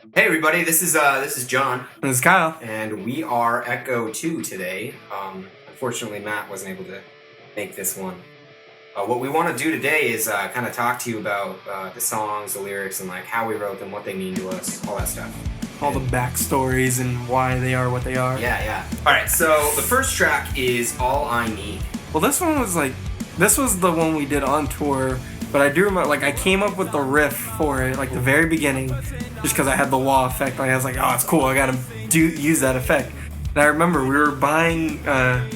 Hey everybody, this is John, This is Kyle. and we are Echo 2 today. Unfortunately, Matt wasn't able to make this one. What we want to do today is kind of talk to you about the songs, the lyrics, and like how we wrote them, what they mean to us, all that stuff. All the backstories and why they are what they are. Yeah. All right, so the first track is All I Need. Well, this was the one we did on tour, but I do remember, I came up with the riff for it, the very beginning, just because I had the wah effect. I was like, oh, it's cool, I gotta use that effect. And I remember we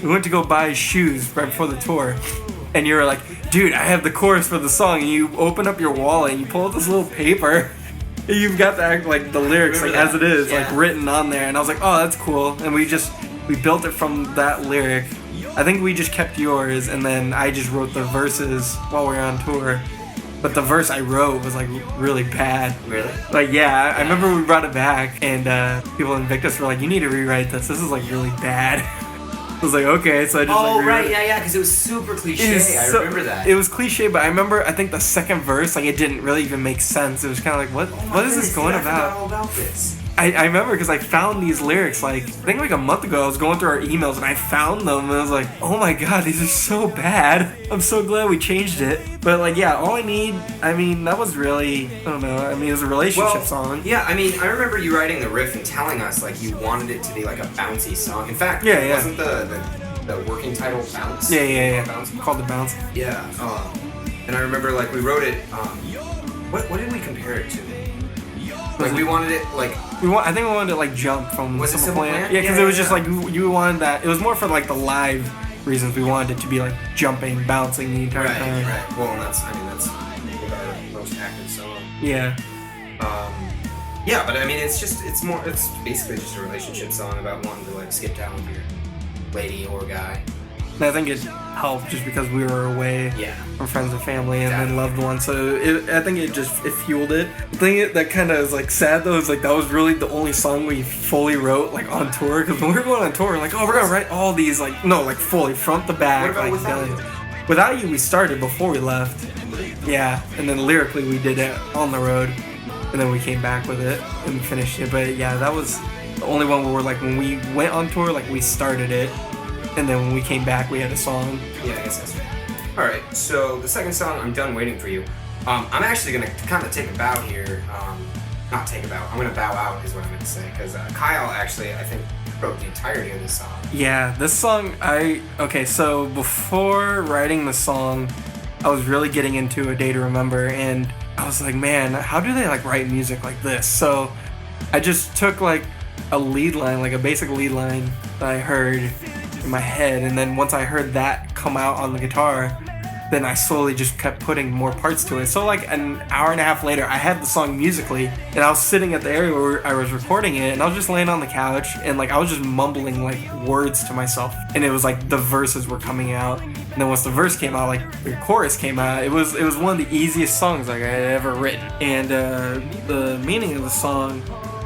went to go buy shoes right before the tour, and you were like, dude, I have the chorus for the song, and you open up your wallet and you pull out this little paper, and you've got the lyrics as it is, written on there, and I was like, oh, that's cool, and we built it from that lyric. I think we just kept yours, and then I just wrote the verses while we were on tour. But the verse I wrote was really bad. Really? I remember we brought it back, and people in Invictus were like, "You need to rewrite this. This is really bad." I was like, "Okay," so I just right, because it was super cliche. I remember that. It was cliche, but I remember I think the second verse, it didn't really even make sense. It was kind of what is this going about? I forgot all about this. I remember because I found these lyrics I think a month ago. I was going through our emails and I found them and I was like, oh my god, these are so bad. I'm so glad we changed it. But All I Need, that was really, I don't know, it was a relationship song. Yeah, I remember you writing the riff and telling us you wanted it to be a bouncy song. In fact, wasn't the working title Bounce? Yeah. Bounce? Called it Bounce. Yeah. And I remember we wrote it, what did we compare it to? We wanted it I think we wanted to jump from was Simple it Plan. Yeah, because it was just you wanted that. It was more for the live reasons. We wanted it to be basically bouncing the entire time. Right. Well, that's our most active song. Yeah. Yeah, but it's basically just a relationship song about wanting to skip town with your lady or guy. And I think it helped just because we were away from friends and family and then loved ones. So I think it fueled it. The thing that kind of is sad though is that was really the only song we fully wrote on tour. Because when we were going on tour, we're gonna write all these fully front to back. What about Without You? Without You, we started before we left. Yeah, and then lyrically we did it on the road, and then we came back with it and finished it. But yeah, that was the only one where when we went on tour, we started it. And then when we came back, we had a song. Yeah, I guess that's right. All right, so the second song, I'm Done Waiting for You. I'm actually going to kind of take a bow here. Not take a bow. I'm going to bow out is what I meant to say. Because Kyle actually, I think, wrote the entirety of this song. Yeah, this song, so before writing the song, I was really getting into A Day to Remember. And I was like, man, how do they write music like this? So I just took a lead line, a basic lead line that I heard in my head, and then once I heard that come out on the guitar, then I slowly just kept putting more parts to it. So an hour and a half later, I had the song musically, and I was sitting at the area where I was recording it, and I was just laying on the couch, and I was just mumbling words to myself, and it was the verses were coming out, and then once the verse came out, the chorus came out, it was one of the easiest songs I had ever written. And the meaning of the song,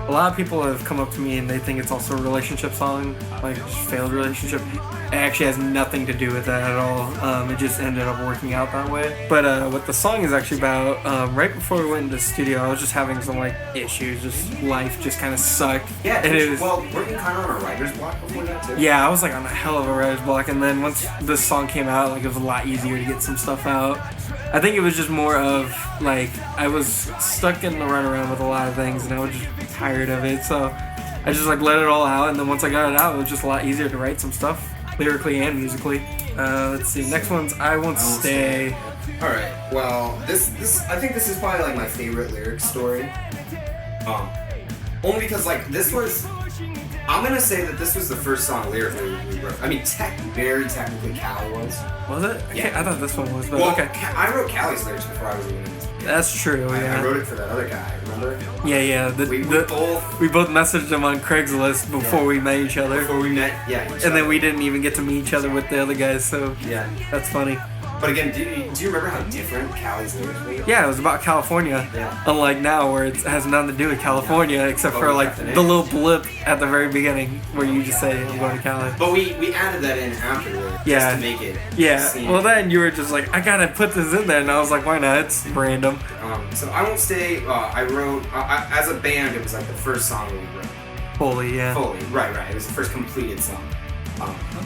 a lot of people have come up to me and they think it's also a relationship song, just failed relationship. It actually has nothing to do with that at all. It just ended up working out that way. But what the song is actually about, right before we went into the studio, I was just having some issues, just life just kind of sucked. Yeah, and weren't you kind of on a writer's block before that too? Yeah, I was on a hell of a writer's block, and then once this song came out, it was a lot easier to get some stuff out. I think it was just more of I was stuck in the runaround with a lot of things, and I was just tired of it, so I just let it all out, and then once I got it out, it was just a lot easier to write some stuff, lyrically and musically. Let's see, next one's I Won't Stay. Alright, well, this I think this is probably my favorite lyric story. Only because this was, I'm gonna say that this was the first song lyrically we wrote. Very technically Callie was. Was it? Yeah. I thought this one was, but okay. I wrote Callie's lyrics before I was even in this. That's true, yeah. I wrote it for that other guy, remember? Yeah. We both messaged him on Craigslist before we met each other. Before we met, and then we didn't even get to meet each other with the other guys, so yeah, that's funny. But again, do you remember how different Cali's lyrics were? Yeah, it was about California. Yeah. Unlike now, where it has nothing to do with California, except for like the little blip at the very beginning where you just say, I'm going to Cali. But we added that in afterward Yeah. just to make it seem. Well, then you were just like, I gotta put this in there, and I was like, why not? It's random. So I Won't Stay, I wrote, as a band, it was like the first song we wrote. Fully, yeah. Fully, right. It was the first completed song.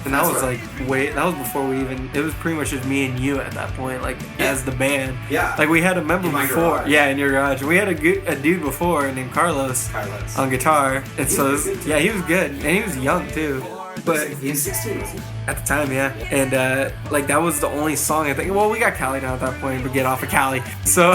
And that was that was before we even, it was pretty much just me and you at that point, like, as the band. Yeah. Like, we had a member In my before. garage. Yeah, in your garage. We had a dude before named Carlos on guitar. And so, was good, too. yeah, he was good. And he was young, too. But He was 16, wasn't he? at the time, yeah. And, like, that was the only song I think. Well, we got Cali down at that point, but get off of Cali. So,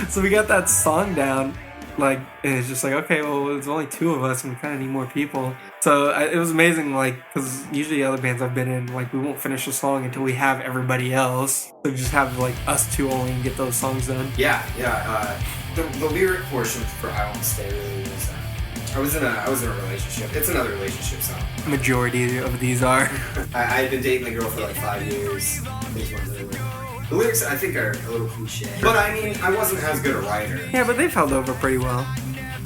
so we got that song down. Like, and it's just like, okay, well, there's only two of us and we kind of need more people. So it was amazing, like, because usually other bands I've been in, like, we won't finish a song until we have everybody else. So we just have, like, us two only and get those songs done. Yeah. The lyric portion for I Won't Stay really was, I was in a relationship. It's another relationship song. Majority of these are. I had been dating a girl for like 5 years. The lyrics, I think, are a little cliche. But I mean, I wasn't as good a writer. Yeah, but they've held over pretty well.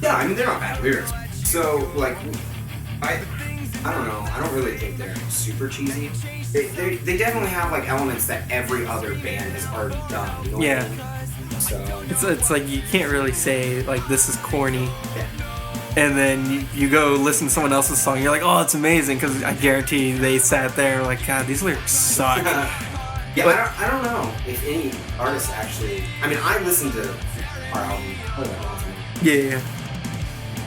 Yeah, I mean, they're not bad lyrics. So, like, I don't know. I don't really think they're super cheesy. They definitely have, like, elements that every other band has already done. You know what I mean? So It's like you can't really say, like, this is corny. yeah. And then you go listen to someone else's song, you're like, oh, it's amazing, because I guarantee they sat there like, God, these lyrics suck. Yeah, but I don't know if any artist actually. I mean, I listened to our album. Yeah.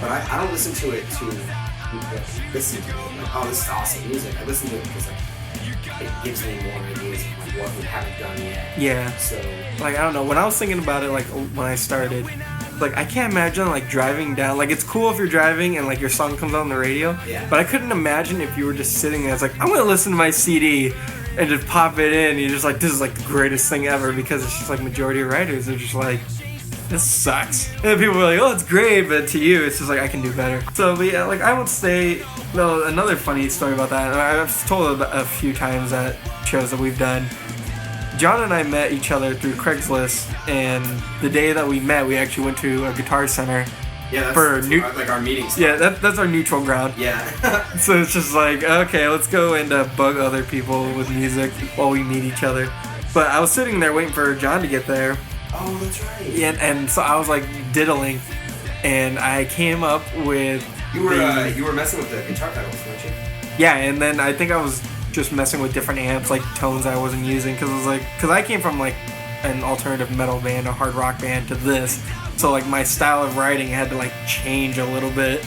But I don't listen to it to listen to it. Like, oh, this is awesome music. I listen to it because it gives me more ideas of like what we haven't done yet. Yeah. So Like, I don't know. When I was thinking about it, like, when I started, like, I can't imagine, like, driving down. Like, it's cool if you're driving and, like, your song comes on the radio. Yeah. But I couldn't imagine if you were just sitting there. It's like, I'm going to listen to my CD and just pop it in. And you're just like, this is, like, the greatest thing ever. Because it's just, like, majority of writers are just like, this sucks. And people are like, oh, it's great. But to you, it's just like, I can do better. So, but yeah, like, I Won't Stay. No, another funny story about that. I've told it a few times at shows that we've done. John and I met each other through Craigslist, and the day that we met, we actually went to a guitar center. yeah, For that's like our meetings. Yeah, that's our neutral ground. Yeah. So it's just like, okay, let's go and bug other people with music while we meet each other. But I was sitting there waiting for John to get there. Oh, that's right. Yeah, and so I was like diddling, and I came up with You were messing with the guitar pedals, weren't you? Yeah, and then I think I was just messing with different amps, like tones I wasn't using, because I came from like an alternative metal band, a hard rock band, to this, so like my style of writing had to like change a little bit,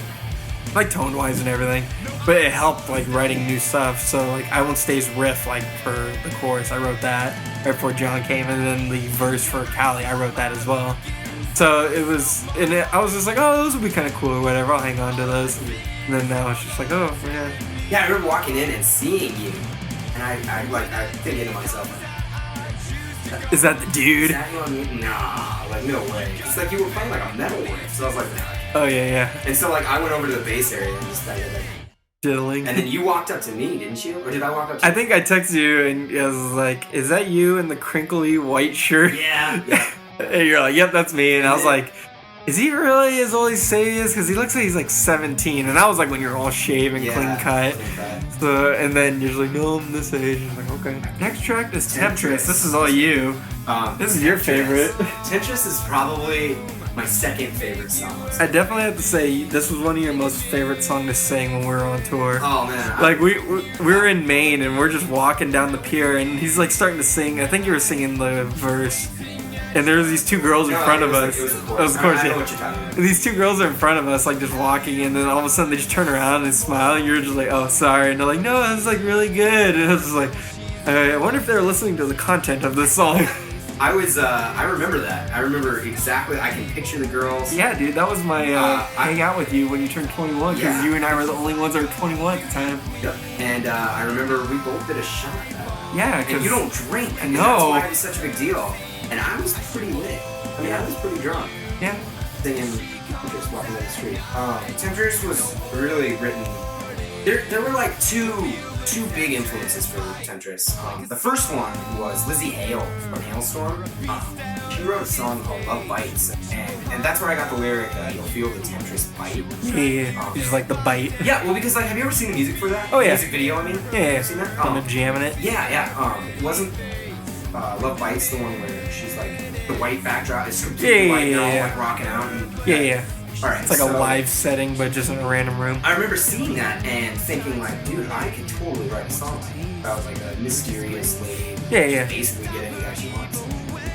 like tone wise and everything, but it helped like writing new stuff. So like I Won't Stay's riff, like for the chorus, I wrote that right before John came, and then the verse for Cali, I wrote that as well. So it was, I was just like, oh, those would be kind of cool or whatever, I'll hang on to those. And then now it's just like, oh, yeah. Yeah, I remember walking in and seeing you, and I thinking to myself, Is that the dude? is that you on me? Nah, like no way. It's like you were playing like a metal riff, so I was like, nah. Oh, yeah. And so like I went over to the bass area and just started like, Diddling. and then you walked up to me, didn't you? Or did I walk up to I you? think I texted you and I was like, is that you in the crinkly white shirt? Yeah. And you're like, yep, that's me. And I was like, is he really as old as he say he is? Because he looks like he's like 17. And that was like when you're all shaved and clean cut. So, and then you're just like, no, I'm this age. And I'm like, okay. Next track is Temptress. This is all you. This is your favorite. Temptress is probably my second favorite song. I definitely have to say, this was one of your most favorite songs to sing when we were on tour. Oh man. Like we were in Maine and we're just walking down the pier and he's like starting to sing. I think you were singing the verse. And there was these two girls in front of us. It was the It was the chorus, I know yeah. what you're talking about. And these two girls are in front of us, like just walking, and then all of a sudden they just turn around and smile, and you're just like, oh, sorry. And they're like, no, it was like really good. And I was just like, I wonder if they're listening to the content of this song. I remember that. I remember exactly. I can picture the girls. Yeah, dude, that was my hang out with you when you turned 21, because Yeah. you and I were the only ones that were 21 at the time. Yep. And I remember we both did a shot. Yeah, And because you don't drink. I and know. That's why it was such a big deal. And I was pretty lit. I mean, I was pretty drunk. yeah, Singing, just walking down the street. Temptress was really written. There were like two two big influences for Temptress. The first one was Lizzie Hale from Hailstorm. She wrote a song called Love Bites, and that's where I got the lyric, you'll feel the Temptress bite. Yeah, just like the bite. Yeah, well, because, like, have you ever seen the music for that? Oh, yeah. Music video, I mean? Yeah, you seen that? Kind of jamming it. Yeah. Wasn't Love Bites the one where she's, like, the white backdrop is completely white and all, like, rocking out? And, yeah. Alright, it's like a live setting, but just in a random room. I remember seeing that and thinking, like, dude, I could totally write a song about, like, a mysterious lady. Yeah. Basically get any guy she wants.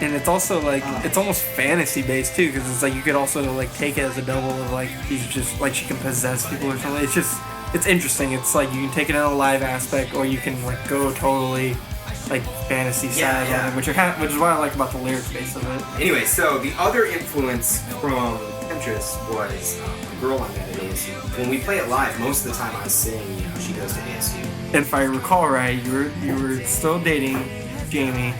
And it's also like it's almost fantasy based too, because it's like you could also like take it as a double of like he's just like she can possess people or something. It's interesting. It's like you can take it in a live aspect, or you can like go totally like fantasy side of it, which is what I like about the lyrics base of it. Anyway, so the other influence from Temptress was a girl I met at ASU. When we play it live, most of the time I sing, she goes to ASU. And if I recall right, you were still dating Jamie.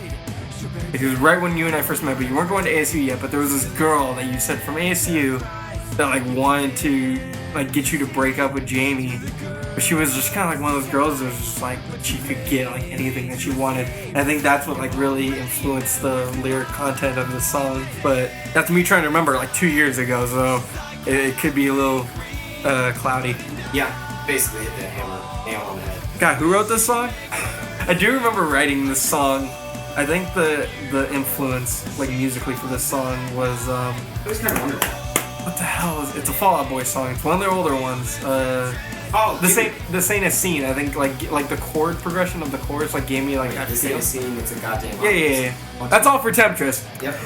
It was right when you and I first met, but you weren't going to ASU yet. But there was this girl that you said from ASU that like wanted to like get you to break up with Jamie. But she was just kind of like one of those girls that was just like she could get like anything that she wanted. And I think that's what like really influenced the lyric content of the song. But that's me trying to remember like 2 years ago, so it could be a little cloudy. Yeah, basically hit the nail on the head. God, who wrote this song? I do remember writing this song. I think the influence, like musically, for this song was it was kind of wonderful. What the hell is it's a Fall Out Boy song? It's one of their older ones. This ain't a scene. I think like the chord progression of the chorus like gave me like this ain't a scene. It's a goddamn. Yeah. That's all for Temptress. Yep.